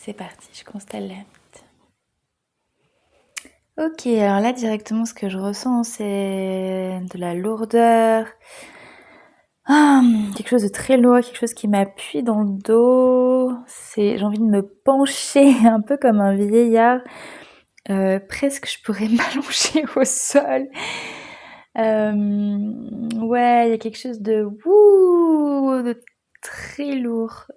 c'est parti, je constalle la mythe. Ok, alors là directement ce que je ressens c'est de la lourdeur. Quelque chose de très lourd, quelque chose qui m'appuie dans le dos. J'ai envie de me pencher un peu comme un vieillard. Presque je pourrais m'allonger au sol. Ouais, il y a quelque chose de très lourd.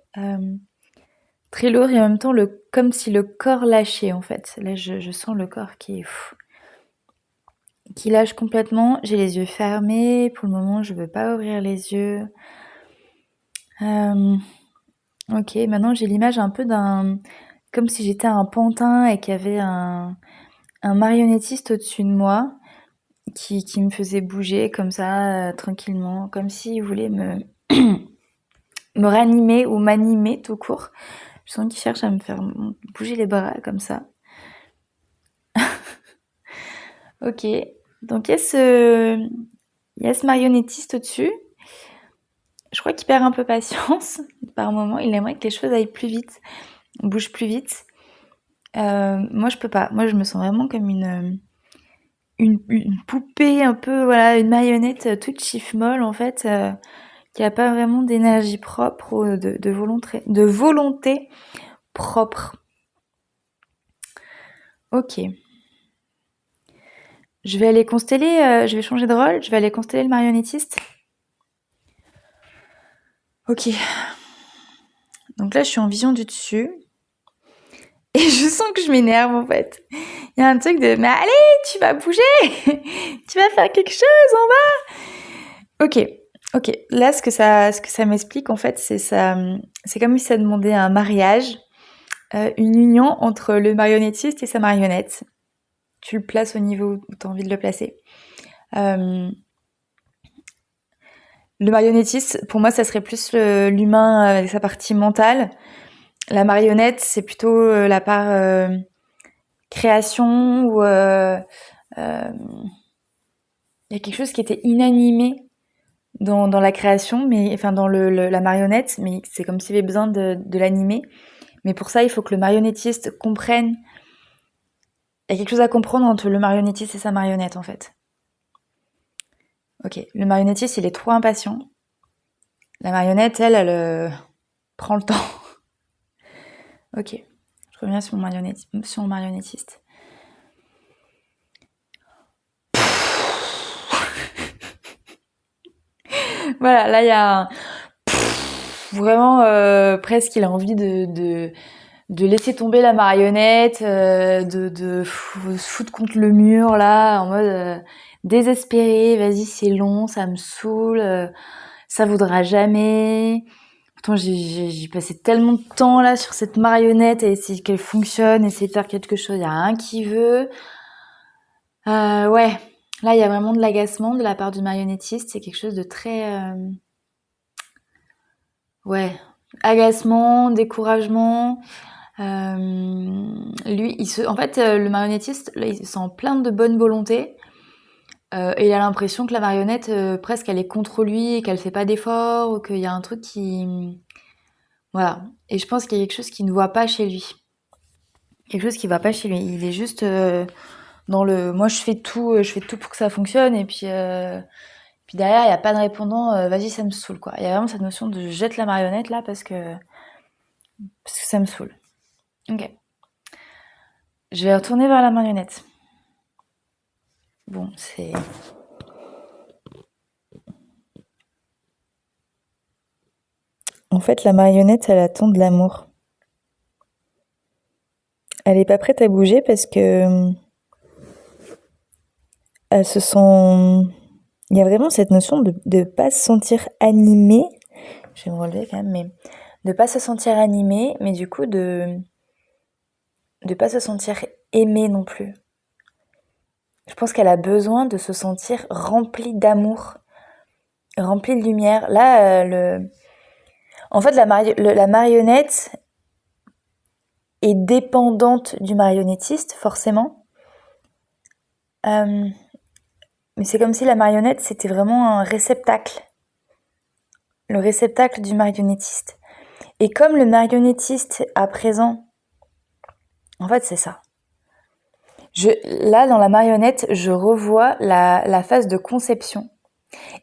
Très lourd et en même temps comme si le corps lâchait en fait. Là je sens le corps qui lâche complètement. J'ai les yeux fermés. Pour le moment je veux pas ouvrir les yeux. Ok, maintenant j'ai l'image un peu comme si j'étais un pantin et qu'il y avait un marionnettiste au-dessus de moi qui me faisait bouger comme ça, tranquillement, comme s'il voulait me ranimer ou m'animer tout court. Je sens qu'il cherche à me faire bouger les bras comme ça. Ok, donc il y a ce marionnettiste au-dessus. Je crois qu'il perd un peu patience par moment. Il aimerait que les choses aillent plus vite, bougent plus vite. Moi, je peux pas. Moi, je me sens vraiment comme une poupée un peu, voilà, une marionnette toute chiffre-molle en fait, qui a pas vraiment d'énergie propre ou de volonté propre. Ok. Je vais aller consteller, je vais changer de rôle, je vais aller consteller le marionnettiste. Ok. Donc là, je suis en vision du dessus. Et je sens que je m'énerve en fait. Il y a un truc de mais allez, tu vas bouger, tu vas faire quelque chose en bas. Ok. Là, ce que ça m'explique en fait, c'est comme si ça demandait un mariage, une union entre le marionnettiste et sa marionnette. Tu le places au niveau où tu as envie de le placer. Le marionnettiste, pour moi, ça serait plus l'humain avec sa partie mentale. La marionnette, c'est plutôt la part création ou il y a quelque chose qui était inanimé dans la création, mais enfin dans la marionnette, mais c'est comme s'il y avait besoin de l'animer. Mais pour ça, il faut que le marionnettiste comprenne. Il y a quelque chose à comprendre entre le marionnettiste et sa marionnette, en fait. Ok, le marionnettiste, il est trop impatient. La marionnette, elle prend le temps. Ok, je reviens sur mon marionnettiste. Voilà, là, il y a vraiment presque, il a envie de laisser tomber la marionnette, de se foutre contre le mur là, en mode désespéré, vas-y c'est long, ça me saoule, ça voudra jamais. Pourtant j'ai passé tellement de temps là sur cette marionnette et essayer qu'elle fonctionne, essayer de faire quelque chose, y a rien qui veut. Ouais, là il y a vraiment de l'agacement de la part du marionnettiste, c'est quelque chose de très ouais, agacement, découragement. Lui, en fait, le marionnettiste, là, il se sent plein de bonne volonté. Et il a l'impression que la marionnette, presque, elle est contre lui et qu'elle fait pas d'efforts ou qu'il y a un truc qui, voilà. Et je pense qu'il y a quelque chose qu'il ne voit pas chez lui. Quelque chose qui va pas chez lui. Il est juste dans moi je fais tout pour que ça fonctionne et puis derrière il y a pas de répondant. Vas-y, ça me saoule quoi. Il y a vraiment cette notion de je jette la marionnette là parce que ça me saoule. Ok. Je vais retourner vers la marionnette. Bon, c'est... En fait, la marionnette, elle attend de l'amour. Elle est pas prête à bouger parce que elle se sent... Il y a vraiment cette notion de pas se sentir animée. Je vais me relever quand même, mais de pas se sentir animée, mais du coup de pas se sentir aimée non plus. Je pense qu'elle a besoin de se sentir remplie d'amour, remplie de lumière. Là, en fait, la marionnette est dépendante du marionnettiste, forcément. Mais c'est comme si la marionnette, c'était vraiment un réceptacle. Le réceptacle du marionnettiste. Et comme le marionnettiste, à présent, En fait, c'est ça. Là, dans la marionnette, je revois la phase de conception.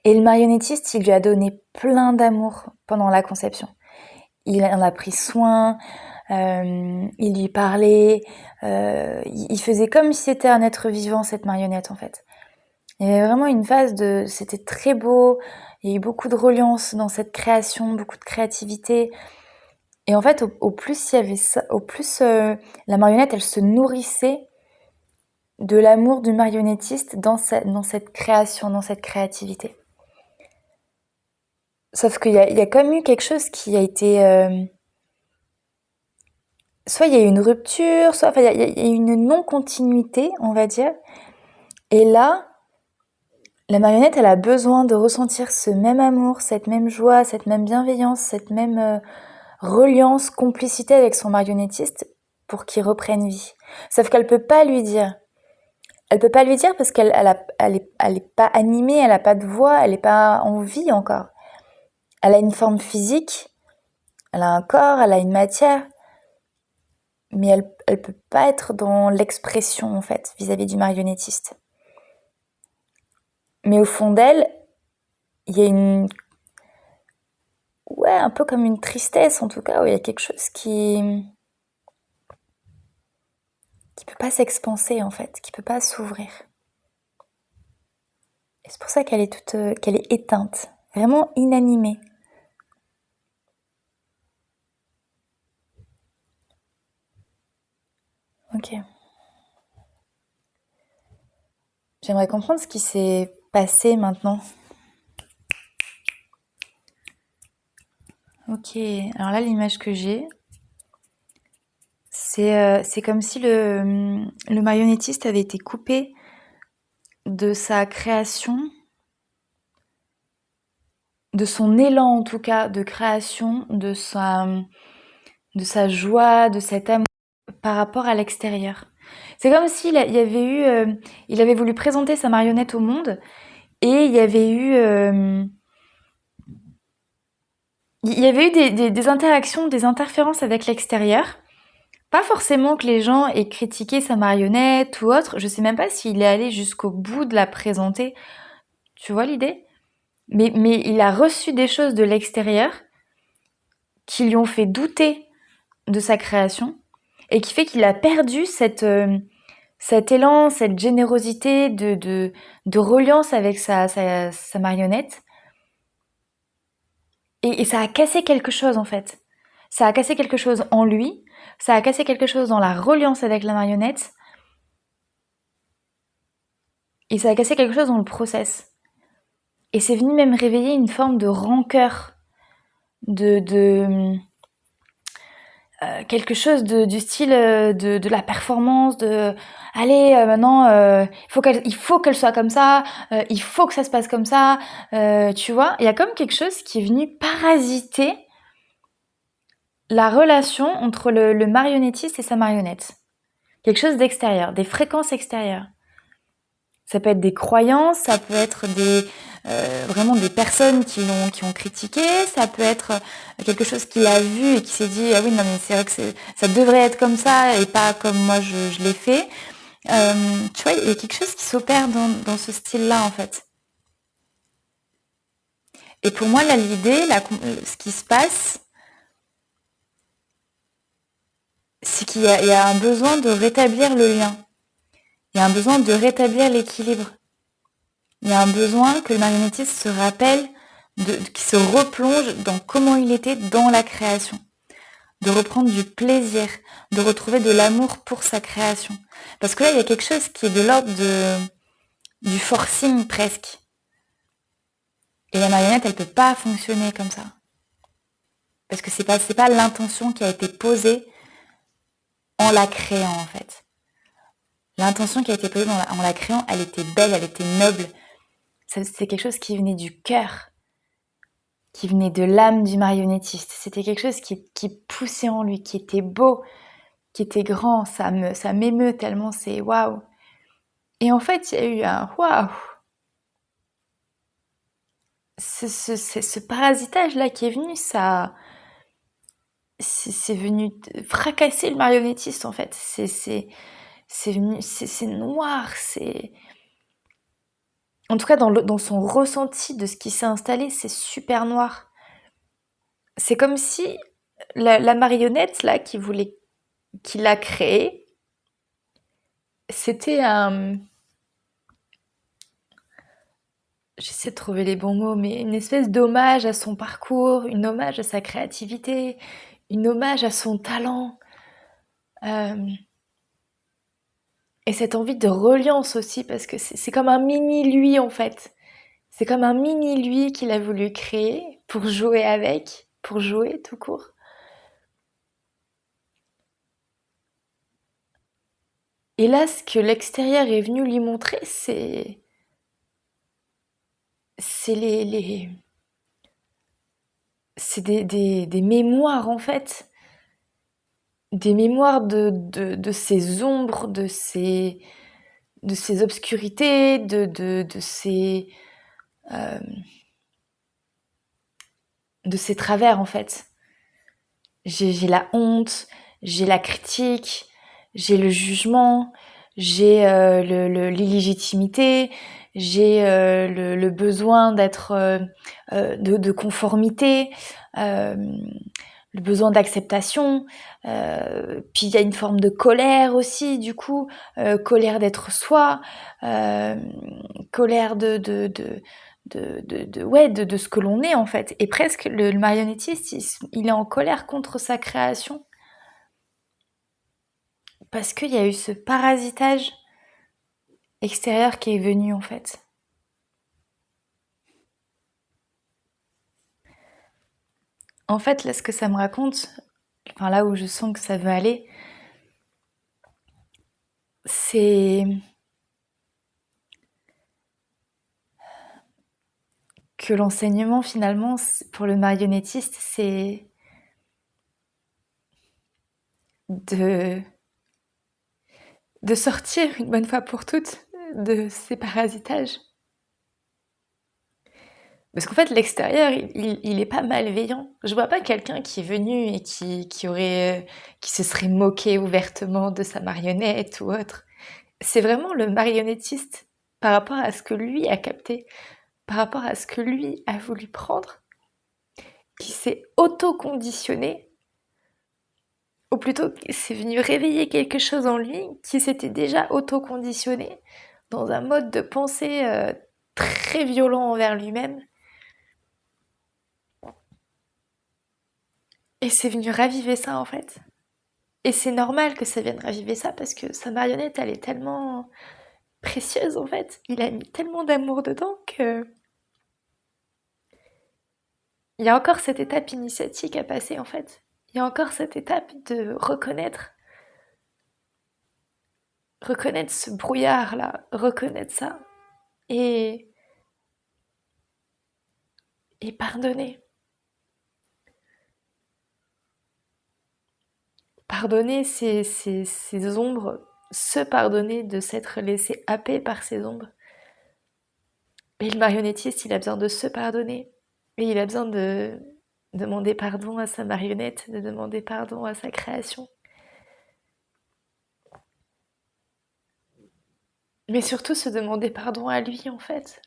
Et le marionnettiste, il lui a donné plein d'amour pendant la conception. Il en a pris soin, il lui parlait, il faisait comme si c'était un être vivant, cette marionnette, en fait. Il y avait vraiment une phase c'était très beau, il y a eu beaucoup de reliance dans cette création, beaucoup de créativité. Et en fait, au plus il y avait ça, au plus la marionnette, elle se nourrissait de l'amour du marionnettiste dans cette création, dans cette créativité. Sauf qu'il y a quand même eu quelque chose qui a été... soit il y a eu une rupture, soit il y a eu une non-continuité, on va dire. Et là, la marionnette, elle a besoin de ressentir ce même amour, cette même joie, cette même bienveillance, cette même reliance, complicité avec son marionnettiste pour qu'il reprenne vie. Sauf qu'elle peut pas lui dire. Elle peut pas lui dire parce qu'elle est pas animée, elle a pas de voix, elle est pas en vie encore. Elle a une forme physique, elle a un corps, elle a une matière, mais elle peut pas être dans l'expression, en fait, vis-à-vis du marionnettiste. Mais au fond d'elle, il y a un peu comme une tristesse, en tout cas, où il y a quelque chose qui peut pas s'expanser, en fait, qui peut pas s'ouvrir. Et c'est pour ça qu'elle est éteinte, vraiment inanimée. Ok. J'aimerais comprendre ce qui s'est passé maintenant. Ok, alors là, l'image que j'ai, c'est comme si le marionnettiste avait été coupé de sa création, de son élan en tout cas de création, de sa joie, de cet amour par rapport à l'extérieur. C'est comme s'il y avait eu, il avait voulu présenter sa marionnette au monde et il y avait eu des interactions, des interférences avec l'extérieur. Pas forcément que les gens aient critiqué sa marionnette ou autre. Je sais même pas s'il est allé jusqu'au bout de la présenter. Tu vois l'idée ? Mais il a reçu des choses de l'extérieur qui lui ont fait douter de sa création et qui fait qu'il a perdu cet élan, cette générosité de reliance avec sa marionnette. Et ça a cassé quelque chose en fait. Ça a cassé quelque chose en lui, ça a cassé quelque chose dans la reliance avec la marionnette, et ça a cassé quelque chose dans le process. Et c'est venu même réveiller une forme de rancœur, quelque chose du style de la performance, allez maintenant il faut qu'elle soit comme ça, il faut que ça se passe comme ça, tu vois, il y a comme quelque chose qui est venu parasiter la relation entre le marionnettiste et sa marionnette. Quelque chose d'extérieur, des fréquences extérieures. Ça peut être des croyances, ça peut être vraiment des personnes qui ont critiqué, ça peut être quelque chose qu'il a vu et qui s'est dit ah oui non mais c'est vrai que ça devrait être comme ça et pas comme moi je l'ai fait. Tu vois, il y a quelque chose qui s'opère dans ce style-là en fait. Et pour moi là l'idée, ce qui se passe, c'est qu'il y a un besoin de rétablir le lien. Il y a un besoin de rétablir l'équilibre. Il y a un besoin que le marionnettiste se rappelle, qu'il se replonge dans comment il était dans la création. De reprendre du plaisir, de retrouver de l'amour pour sa création. Parce que là, il y a quelque chose qui est de l'ordre du forcing presque. Et la marionnette, elle peut pas fonctionner comme ça. Parce que c'est pas l'intention qui a été posée en la créant, en fait. L'intention qui a été posée en la créant, elle était belle, elle était noble. C'était quelque chose qui venait du cœur, qui venait de l'âme du marionnettiste. C'était quelque chose qui poussait en lui, qui était beau, qui était grand. Ça m'émeut tellement, c'est waouh. Et en fait, il y a eu un waouh. Ce parasitage-là qui est venu, ça c'est venu fracasser le marionnettiste en fait. C'est venu, c'est noir, c'est. En tout cas, dans son ressenti de ce qui s'est installé, c'est super noir. C'est comme si la marionnette là qu'il a créée, c'était un. J'essaie de trouver les bons mots, mais une espèce d'hommage à son parcours, une hommage à sa créativité, une hommage à son talent. Euh, et cette envie de reliance aussi, parce que c'est comme un mini lui en fait. C'est comme un mini lui qu'il a voulu créer pour jouer avec, pour jouer tout court. Et là, ce que l'extérieur est venu lui montrer, c'est c'est des mémoires en fait, des mémoires de ses ombres, de ses obscurités, euh, de ses travers en fait. J'ai la honte, j'ai la critique, j'ai le jugement, j'ai l'illégitimité, j'ai le besoin d'être de conformité, euh, le besoin d'acceptation. Puis il y a une forme de colère aussi, du coup, colère d'être soi, euh, colère ouais, de ce que l'on est en fait. Et presque le marionnettiste, il est en colère contre sa création parce qu'il y a eu ce parasitage extérieur qui est venu en fait. En fait, là, ce que ça me raconte, enfin là où je sens que ça veut aller, c'est que l'enseignement finalement pour le marionnettiste, c'est de, de sortir une bonne fois pour toutes de ces parasitages. Parce qu'en fait, l'extérieur, il est pas malveillant. Je vois pas quelqu'un qui est venu et qui se serait moqué ouvertement de sa marionnette ou autre. C'est vraiment le marionnettiste par rapport à ce que lui a capté, par rapport à ce que lui a voulu prendre, qui s'est auto-conditionné, ou plutôt c'est venu réveiller quelque chose en lui qui s'était déjà auto-conditionné dans un mode de pensée très violent envers lui-même. Et c'est venu raviver ça en fait. Et c'est normal que ça vienne raviver ça parce que sa marionnette, elle est tellement précieuse en fait. Il a mis tellement d'amour dedans que il y a encore cette étape initiatique à passer en fait. Il y a encore cette étape de reconnaître ce brouillard là, reconnaître ça et, et pardonner. Pardonner ces ombres, se pardonner de s'être laissé happer par ces ombres. Et le marionnettiste, il a besoin de se pardonner. Et il a besoin de demander pardon à sa marionnette, de demander pardon à sa création. Mais surtout se demander pardon à lui, en fait.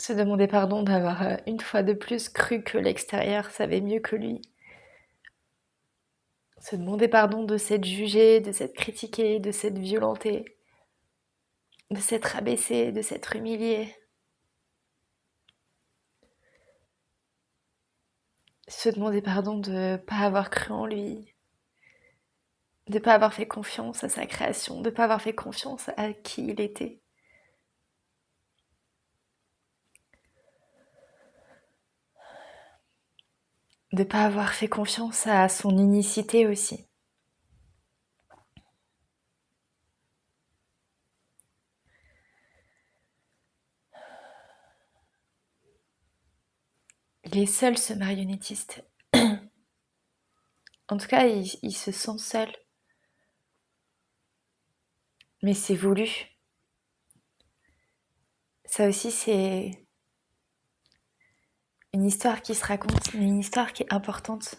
Se demander pardon d'avoir une fois de plus cru que l'extérieur savait mieux que lui. Se demander pardon de s'être jugé, de s'être critiqué, de s'être violenté, de s'être abaissé, de s'être humilié. Se demander pardon de ne pas avoir cru en lui, de ne pas avoir fait confiance à sa création, de ne pas avoir fait confiance à qui il était. De ne pas avoir fait confiance à son unicité aussi. Il est seul, ce marionnettiste. En tout cas, il se sent seul. Mais c'est voulu. Ça aussi, c'est une histoire qui se raconte, mais une histoire qui est importante.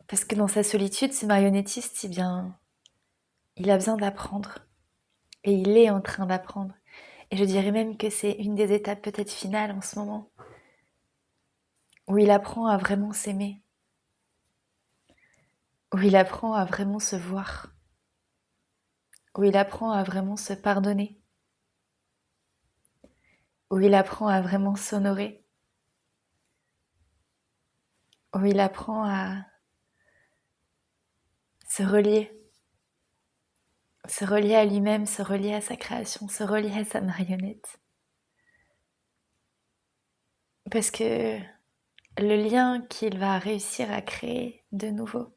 Parce que dans sa solitude, ce marionnettiste, eh bien, il a besoin d'apprendre. Et il est en train d'apprendre. Et je dirais même que c'est une des étapes peut-être finales en ce moment, où il apprend à vraiment s'aimer, où il apprend à vraiment se voir, où il apprend à vraiment se pardonner, où il apprend à vraiment s'honorer, où il apprend à se relier à lui-même, se relier à sa création, se relier à sa marionnette. Parce que le lien qu'il va réussir à créer de nouveau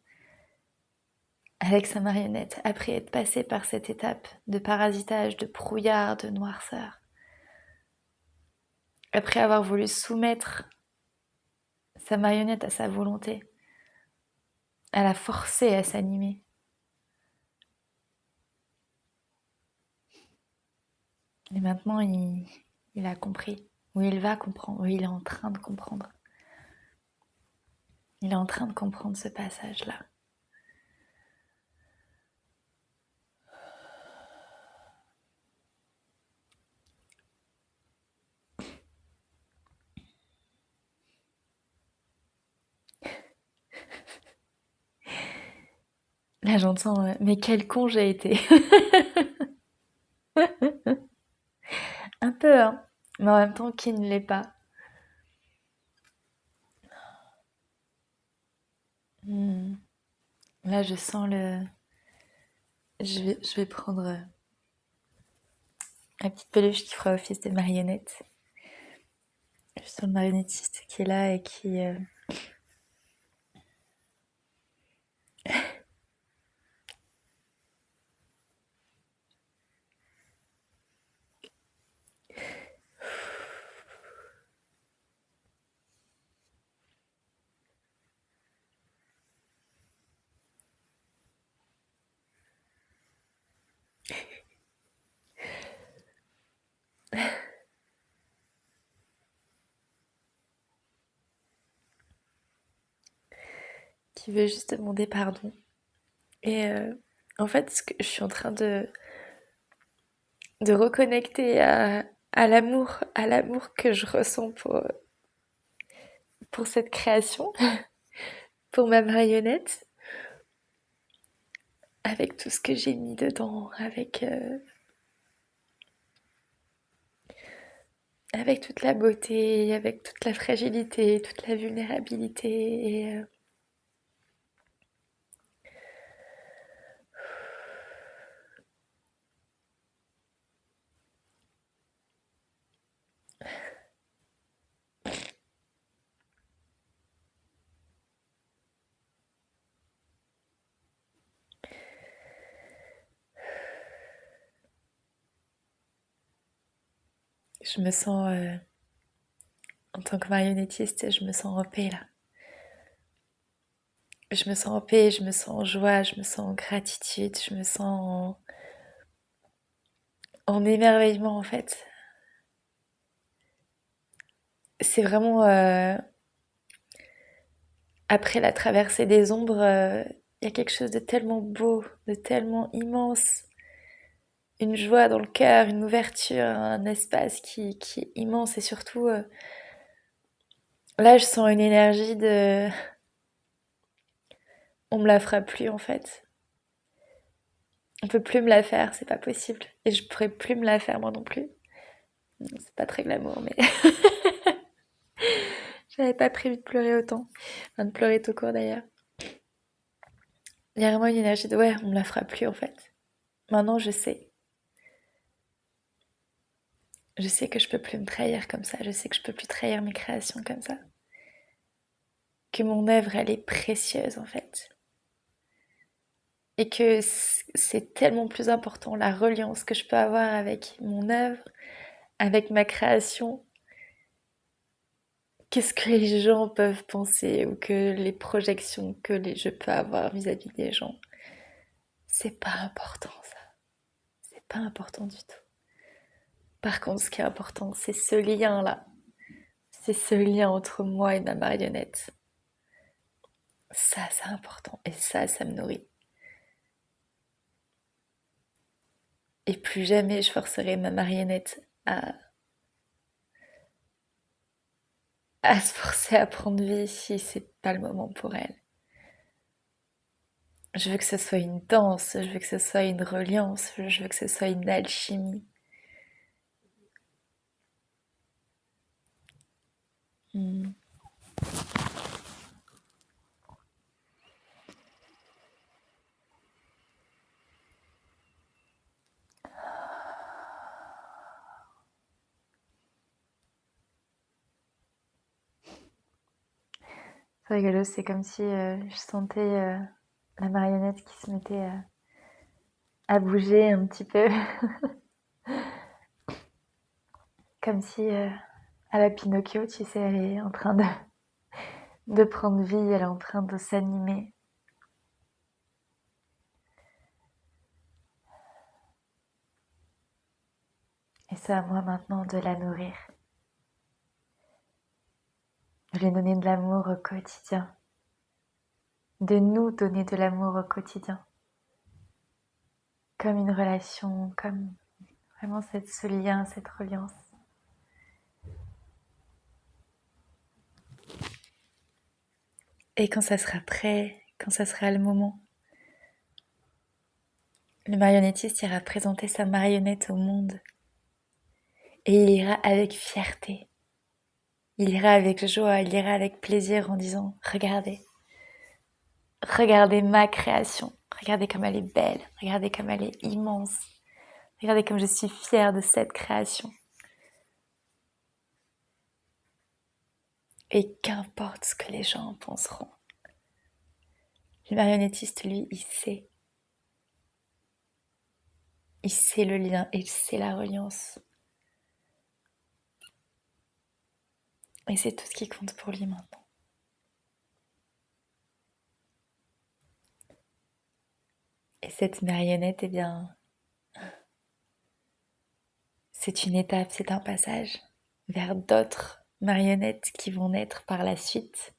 avec sa marionnette, après être passé par cette étape de parasitage, de brouillard, de noirceur, après avoir voulu soumettre sa marionnette à sa volonté, à la forcer à s'animer. Et maintenant, il a compris, ou il va comprendre, ou il est en train de comprendre. Il est en train de comprendre ce passage-là. Là, j'entends, mais quel con j'ai été. Un peu, hein. Mais en même temps, qui ne l'est pas? Hmm. Là, je sens le... Je vais prendre la petite peluche qui fera office de marionnette. Je sens le marionnettiste qui est là et qui veut juste demander pardon. Et en fait, ce que je suis en train de reconnecter à l'amour que je ressens pour cette création, pour ma marionnette, avec tout ce que j'ai mis dedans, avec toute la beauté, avec toute la fragilité, toute la vulnérabilité. Et je me sens, en tant que marionnettiste, je me sens en paix là. Je me sens en paix, je me sens en joie, je me sens en gratitude, je me sens en émerveillement en fait. C'est vraiment après la traversée des ombres, il y a quelque chose de tellement beau, de tellement immense, une joie dans le cœur, une ouverture, un espace qui est immense et surtout là je sens une énergie de on me la fera plus en fait. On peut plus me la faire, c'est pas possible. Et je pourrais plus me la faire moi non plus. C'est pas très glamour mais j'avais pas prévu de pleurer autant. Enfin de pleurer tout court d'ailleurs. Il y a vraiment une énergie de ouais, on me la fera plus en fait. Maintenant je sais. Je sais que je peux plus me trahir comme ça. Je sais que je peux plus trahir mes créations comme ça. Que mon œuvre, elle est précieuse en fait. Et que c'est tellement plus important la reliance que je peux avoir avec mon œuvre, avec ma création. Qu'est-ce que les gens peuvent penser ou que les projections je peux avoir vis-à-vis des gens. C'est pas important ça. C'est pas important du tout. Par contre, ce qui est important, c'est ce lien-là. c'est ce lien entre moi et ma marionnette. Ça, c'est important. Et ça me nourrit. Et plus jamais je forcerai ma marionnette à se forcer à prendre vie si c'est pas le moment pour elle. Je veux que ce soit une danse, je veux que ce soit une reliance, je veux que ce soit une alchimie. Hmm. C'est rigolo, c'est comme si je sentais la marionnette qui se mettait à bouger un petit peu. Comme si à la Pinocchio, tu sais, elle est en train de prendre vie, elle est en train de s'animer. Et c'est à moi maintenant de la nourrir, de lui donner de l'amour au quotidien, de nous donner de l'amour au quotidien, comme une relation, comme vraiment ce lien, cette reliance. Et quand ça sera prêt, quand ça sera le moment, le marionnettiste ira présenter sa marionnette au monde. Et il ira avec fierté. Il ira avec joie, il ira avec plaisir en disant « Regardez, regardez ma création. Regardez comme elle est belle. Regardez comme elle est immense. Regardez comme je suis fière de cette création. » Et qu'importe ce que les gens en penseront. Le marionnettiste, lui, il sait. Il sait le lien, il sait la reliance. Et c'est tout ce qui compte pour lui maintenant. Et cette marionnette, eh bien, c'est une étape, c'est un passage vers d'autres marionnettes qui vont naître par la suite.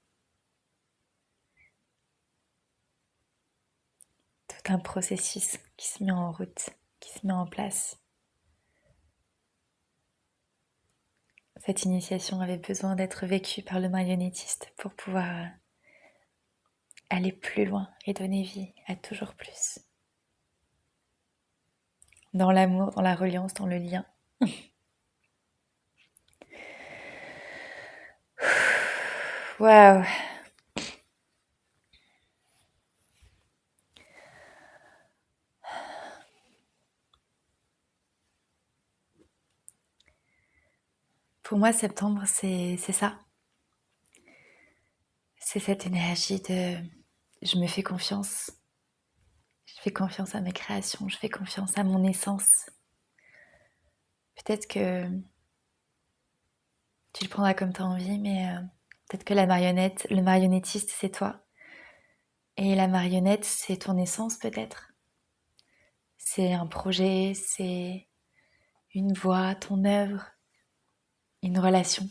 Tout un processus qui se met en route, qui se met en place. Cette initiation avait besoin d'être vécue par le marionnettiste pour pouvoir aller plus loin et donner vie à toujours plus. Dans l'amour, dans la reliance, dans le lien. Waouh! Pour moi, septembre, c'est ça. C'est cette énergie de je me fais confiance. Je fais confiance à mes créations, je fais confiance à mon essence. Peut-être que tu le prendras comme tu as envie, mais peut-être que la marionnette, le marionnettiste, c'est toi. Et la marionnette, c'est ton essence peut-être. C'est un projet, c'est une voix, ton œuvre, une relation.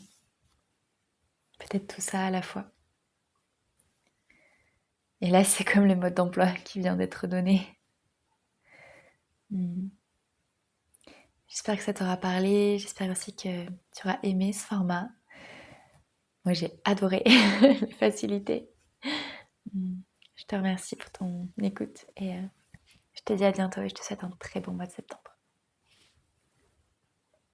Peut-être tout ça à la fois. Et là, c'est comme le mode d'emploi qui vient d'être donné. J'espère que ça t'aura parlé, j'espère aussi que tu auras aimé ce format. Moi, j'ai adoré la facilité. Je te remercie pour ton écoute et je te dis à bientôt et je te souhaite un très bon mois de septembre.